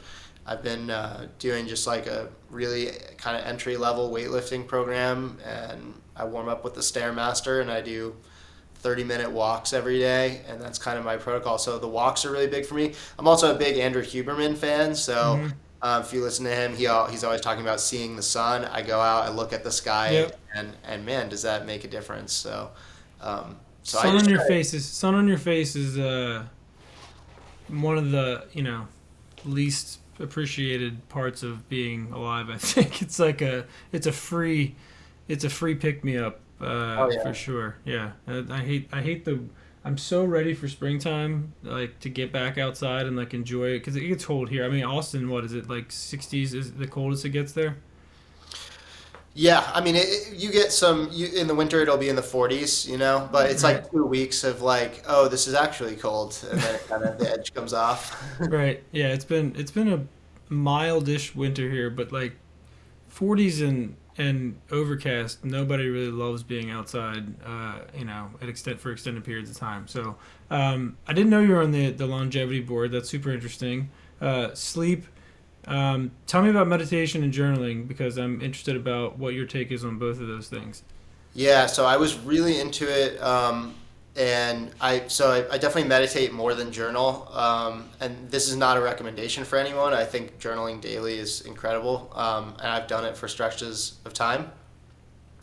I've been doing just like a really kind of entry-level weightlifting program, and I warm up with the Stairmaster, and I do 30-minute walks every day, and that's kind of my protocol. So the walks are really big for me. I'm also a big Andrew Huberman fan, so if you listen to him, he's always talking about seeing the sun. I go out, I look at the sky, and man, does that make a difference. So, sun on your face is one of the least appreciated parts of being alive. I think it's a free pick me up for sure. Yeah, I hate I'm so ready for springtime, like to get back outside and like enjoy it because it gets cold here. I mean, Austin, what is it like 60s is the coldest it gets there? Yeah, I mean, you get in the winter it'll be in the 40s, but it's like 2 weeks of like, oh, this is actually cold, and then it kind of the edge comes off. Right. Yeah, it's been a mildish winter here, but like 40s and overcast. Nobody really loves being outside, for extended periods of time. So I didn't know you were on the longevity board. That's super interesting. Sleep. Tell me about meditation and journaling because I'm interested about what your take is on both of those things. Yeah, so I was really into it, and I definitely meditate more than journal. And this is not a recommendation for anyone. I think journaling daily is incredible, and I've done it for stretches of time.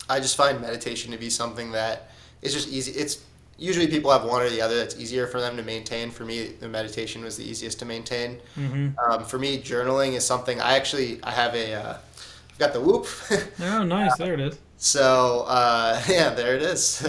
I just find meditation to be something that is just easy. It's usually people have one or the other that's easier for them to maintain. For me, the meditation was the easiest to maintain. Mm-hmm. For me, journaling is something I've got the Whoop. Oh, nice. There it is. So, there it is.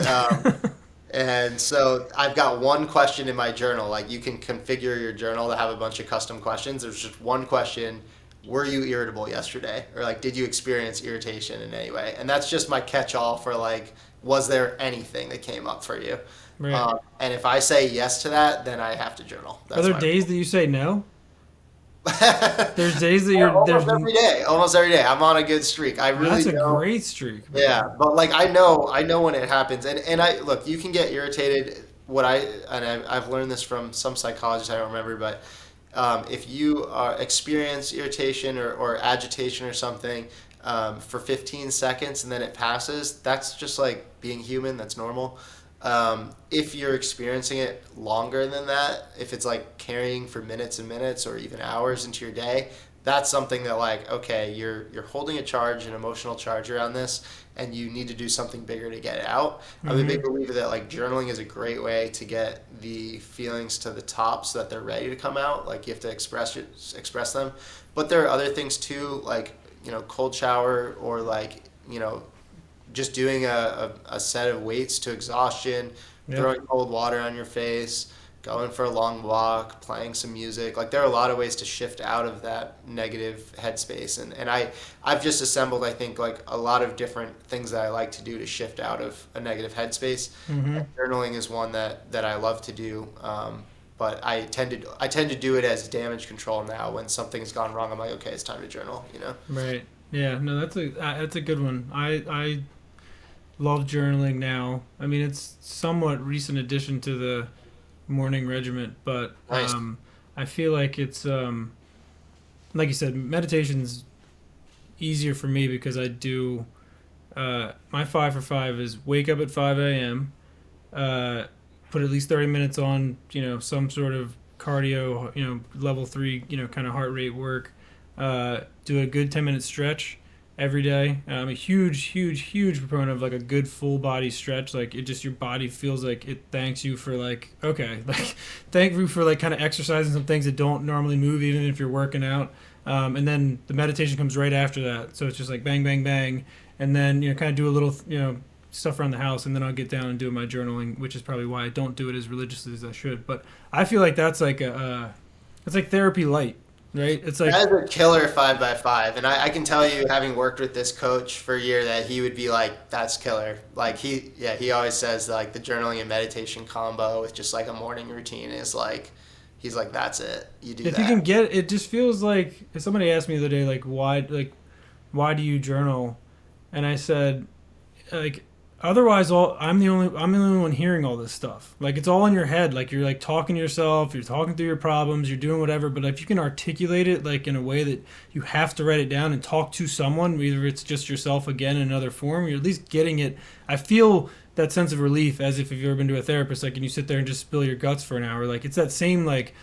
And so I've got one question in my journal. Like you can configure your journal to have a bunch of custom questions. There's just one question were you irritable yesterday? Or like, did you experience irritation in any way? And that's just my catch-all for like, was there anything that came up for you? Right. And if I say yes to that, then I have to journal. Are there days that you say no? There's days that almost every day. Almost every day. I'm on a good streak. I really that's a know. great streak. Man. Yeah, but like I know when it happens, and I look. You can get irritated. I've learned this from some psychologists. I don't remember, but if you experience irritation or agitation or something for 15 seconds and then it passes, that's just like being human. That's normal. If you're experiencing it longer than that, if it's like carrying for minutes and minutes or even hours into your day, that's something that like, okay, you're holding a charge, an emotional charge around this, and you need to do something bigger to get it out. I'm a big believer that like journaling is a great way to get the feelings to the top so that they're ready to come out. Like you have to express them. But there are other things too, like, cold shower or like, just doing a set of weights to exhaustion, throwing cold water on your face, going for a long walk, playing some music. Like there are a lot of ways to shift out of that negative headspace. And I've just assembled, I think, like a lot of different things that I like to do to shift out of a negative headspace. And journaling is one that I love to do. But I tend to do it as damage control now. When something's gone wrong, I'm like, okay, it's time to journal, Right. Yeah, no, that's a good one. I love journaling now. I mean, it's somewhat recent addition to the morning regiment, but Nice. I feel like it's like you said, meditation's easier for me because I do my 5 for 5 is wake up at 5 a.m., put at least 30 minutes on, some sort of cardio, level 3, kind of heart rate work, do a good 10-minute stretch every day. I'm a huge proponent of like a good full body stretch. Like it just, your body feels like it thanks you for like, okay, like thank you for like kind of exercising some things that don't normally move even if you're working out. And then the meditation comes right after that. So it's just like bang, bang, bang. And then, kind of do a little, stuff around the house, and then I'll get down and do my journaling, which is probably why I don't do it as religiously as I should. But I feel like that's like it's like therapy light. Right, it's like That is a killer 5x5, and I can tell you, having worked with this coach for a year, that he would be like, "That's killer." Like he always says like the journaling and meditation combo with just like a morning routine is like, he's like, "That's it. You do if that." you can get it, just feels like if somebody asked me the other day like why do you journal, and I said like otherwise I'm the only one hearing all this stuff. Like it's all in your head. Like you're like talking to yourself, you're talking through your problems, you're doing whatever. But if you can articulate it like in a way that you have to write it down and talk to someone, either it's just yourself again in another form, you're at least getting it. I feel that sense of relief as if you've ever been to a therapist, like, and you sit there and just spill your guts for an hour. Like it's that same like,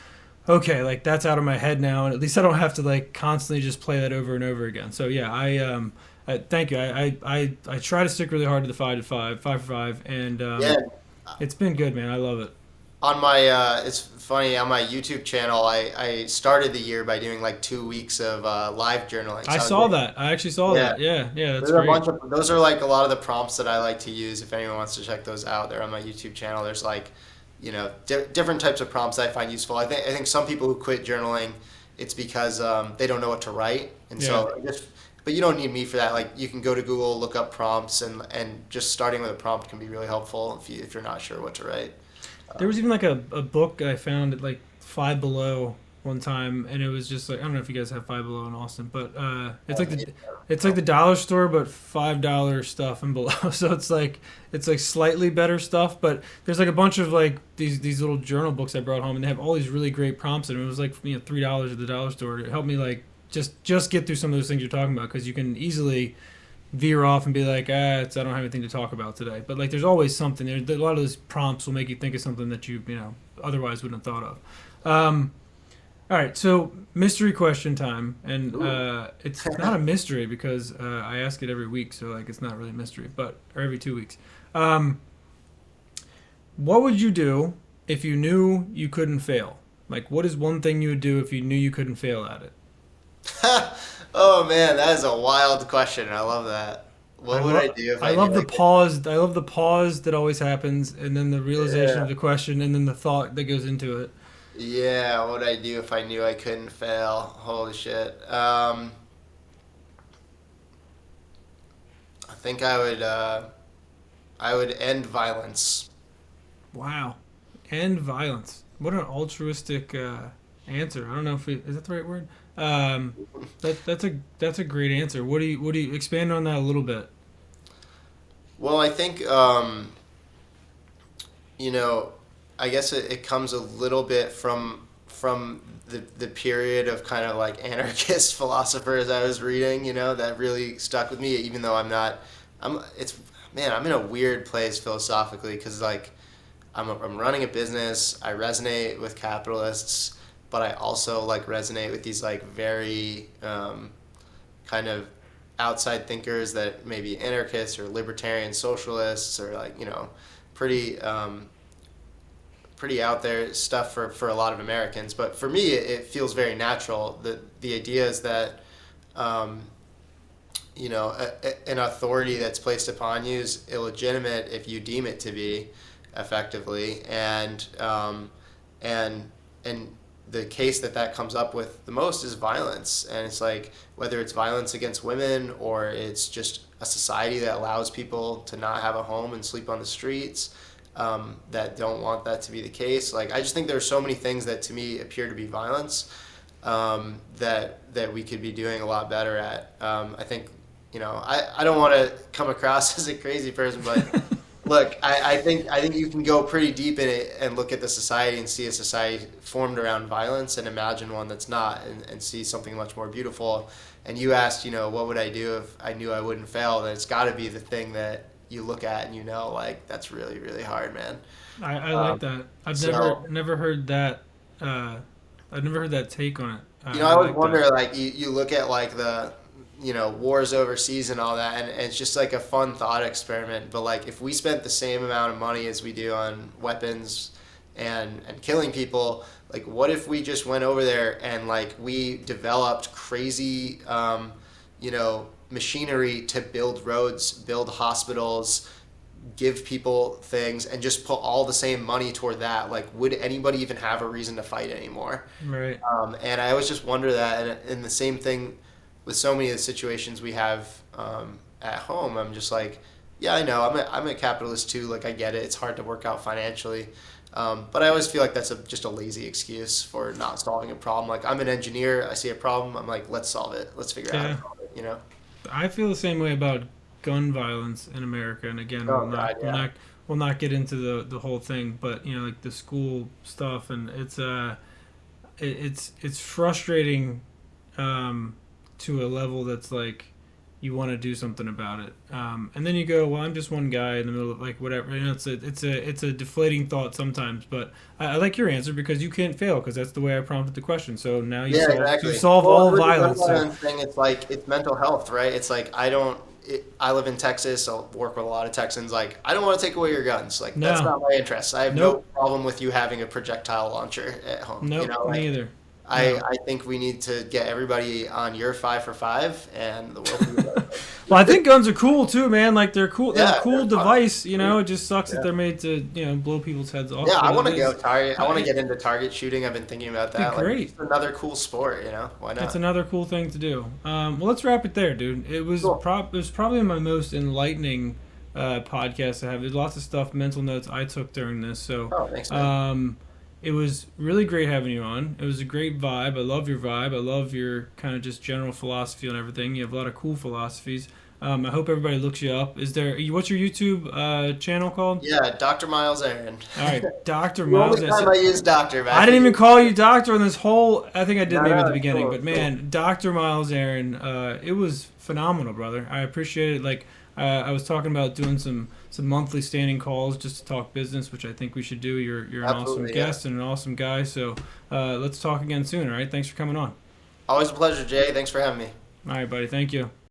okay, like that's out of my head now, and at least I don't have to like constantly just play that over and over again. So yeah, thank you. I try to stick really hard to the 5 for 5, and Yeah. it's been good, man. I love it. On my, it's funny, on my YouTube channel, I started the year by doing like 2 weeks of live journaling. I So saw that. I actually saw Yeah. that. Yeah, that's There's a great. bunch of those are like a lot of the prompts that I like to use. If anyone wants to check those out, they're on my YouTube channel. There's like, different types of prompts I find useful. I think some people who quit journaling, it's because they don't know what to write, and so but you don't need me for that. Like you can go to Google, look up prompts, and just starting with a prompt can be really helpful if you're not sure what to write. There was even like a book I found at like Five Below one time, and it was just like, I don't know if you guys have Five Below in Austin, but it's like the dollar store but $5 stuff and below. So it's like slightly better stuff, but there's like a bunch of like these little journal books I brought home, and they have all these really great prompts in them. It was like $3 at the dollar store. It helped me like just get through some of those things you're talking about, because you can easily veer off and be like, I don't have anything to talk about today. But like there's always something there. A lot of those prompts will make you think of something that you otherwise wouldn't have thought of. All right, so mystery question time, and it's not a mystery because I ask it every week, so like it's not really a mystery, or every 2 weeks. What would you do if you knew you couldn't fail? Like, what is one thing you would do if you knew you couldn't fail at it? Oh man, that is a wild question. I love that. What would I do if I love knew the pause. I love the pause that always happens, and then the realization of the question, and then the thought that goes into it. Yeah, what would I do if I knew I couldn't fail? Holy shit. I think I would end violence. Wow. End violence. What an altruistic answer. I don't know if is that the right word. That's a great answer. What do you expand on that a little bit? Well, I think you know, I guess it comes a little bit from the period of kind of like anarchist philosophers I was reading, that really stuck with me. Even though I'm in a weird place philosophically because like I'm running a business. I resonate with capitalists, but I also like resonate with these like very kind of outside thinkers that maybe anarchists or libertarian socialists or like pretty pretty out there stuff for a lot of Americans. But for me, it feels very natural. The idea is that an authority that's placed upon you is illegitimate if you deem it to be, effectively, and the case that comes up with the most is violence. And it's like whether it's violence against women or it's just a society that allows people to not have a home and sleep on the streets, that don't want that to be the case. Like I just think there are so many things that to me appear to be violence, that we could be doing a lot better at. I think I don't want to come across as a crazy person, but look, I think you can go pretty deep in it and look at the society and see a society formed around violence and imagine one that's not, and see something much more beautiful. And you asked, what would I do if I knew I wouldn't fail? Then it's got to be the thing that you look at and like that's really, really hard, man. I like that. Never heard that. I've never heard that take on it. I always like wonder, that. like you look at like the wars overseas and all that, and it's just like a fun thought experiment. But like if we spent the same amount of money as we do on weapons and killing people, like what if we just went over there and like we developed crazy machinery to build roads, build hospitals, give people things, and just put all the same money toward that? Like would anybody even have a reason to fight anymore? Right. And I always just wonder that, and the same thing with so many of the situations we have at home. I'm just like, yeah, I know I'm a capitalist too. Like I get it. It's hard to work out financially. But I always feel like that's just a lazy excuse for not solving a problem. Like I'm an engineer. I see a problem. I'm like, let's solve it. Let's figure out how to solve it. I feel the same way about gun violence in America. And again, Oh God, yeah. we'll not get into the whole thing, but like the school stuff, and it's frustrating to a level that's like you want to do something about it, and then you go, well, I'm just one guy in the middle of like whatever. It's a deflating thought sometimes, but I like your answer because you can't fail because that's the way I prompted the question. So now you solve Well, all with the violence. gun violence thing, it's like it's mental health, right? It's like I live in Texas. I'll work with a lot of Texans. Like I don't want to take away your guns. Like that's No. not my interest. I have no Nope. problem with you having a projectile launcher at home. Nope. Like Me either. I think we need to get everybody on your 5 for 5, and the world will be better. Well, I think guns are cool too, man. Like they're cool. They're Yeah, a cool they're fun. device. It just sucks that Yeah. they're made to blow people's heads off. Yeah, I but want to it go is- target. I want to get into target shooting. I've been thinking about that. Like, great. it's another cool sport. Why not? It's another cool thing to do. Well, let's wrap it there, dude. It was Cool. it was probably my most enlightening podcast I have. There's lots of stuff, mental notes I took during this. So, Oh, thanks, man. it was really great having you on. It was a great vibe. I love your vibe. I love your kind of just general philosophy on everything. You have a lot of cool philosophies. I hope everybody looks you up. What's your YouTube channel called? Yeah, Dr. Miles Aron. All right, Dr. The Miles. only time I use doctor, man. I didn't even call you doctor on this whole. I think I did No, maybe no, at the it's beginning, cool, but it's man, Dr. Miles Aron, it was phenomenal, brother. I appreciate it. Like I was talking about doing some monthly standing calls just to talk business, which I think we should do. You're an awesome Absolutely, yeah. guest and an awesome guy. So let's talk again soon. All right, thanks for coming on. Always a pleasure, Jay. Thanks for having me. All right, buddy. Thank you.